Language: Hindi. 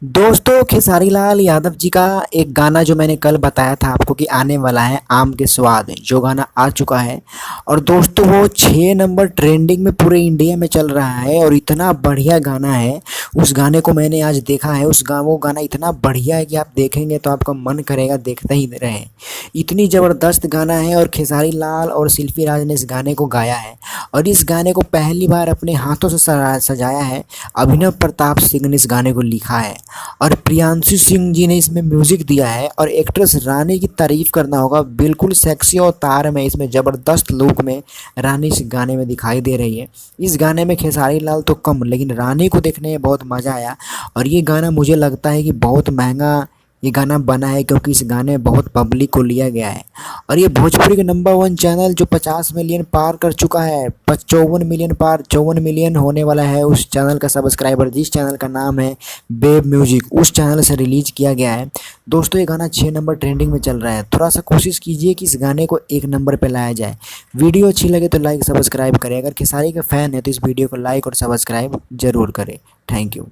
दोस्तों खेसारी लाल यादव जी का एक गाना जो मैंने कल बताया था आपको कि आने वाला है आम के स्वाद, जो गाना आ चुका है। और दोस्तों वो 6 नंबर ट्रेंडिंग में पूरे इंडिया में चल रहा है और इतना बढ़िया गाना है। उस गाने को मैंने आज देखा है। वो गाना इतना बढ़िया है कि आप देखेंगे तो आपका मन करेगा देखते ही रहे। इतनी ज़बरदस्त गाना है और खेसारी लाल और शिल्पी राज ने इस गाने को गाया है। और इस गाने को पहली बार अपने हाथों से सजाया है अभिनव प्रताप सिंह ने इस गाने को लिखा है। और प्रियांशु सिंह जी ने इसमें म्यूजिक दिया है। और एक्ट्रेस रानी की तारीफ करना होगा, बिल्कुल सेक्सी और तार में इसमें ज़बरदस्त लुक में रानी इस गाने में दिखाई दे रही है। इस गाने में खेसारी लाल तो कम, लेकिन रानी को देखने में बहुत मज़ा आया। और ये गाना मुझे लगता है कि बहुत महंगा ये गाना बना है, क्योंकि इस गाने में बहुत पब्लिक को लिया गया है। और ये भोजपुरी के नंबर 1 चैनल जो 50 मिलियन पार कर चुका है, 54 मिलियन होने वाला है उस चैनल का सब्सक्राइबर, जिस चैनल का नाम है बेब म्यूजिक, उस चैनल से रिलीज किया गया है। दोस्तों ये गाना 6 नंबर ट्रेंडिंग में चल रहा है। थोड़ा सा कोशिश कीजिए कि इस गाने को 1 नंबर पे लाया जाए। वीडियो अच्छी लगे तो लाइक सब्सक्राइब करें। अगर खेसारी का फ़ैन है तो इस वीडियो को लाइक और सब्सक्राइब जरूर करें। Thank you.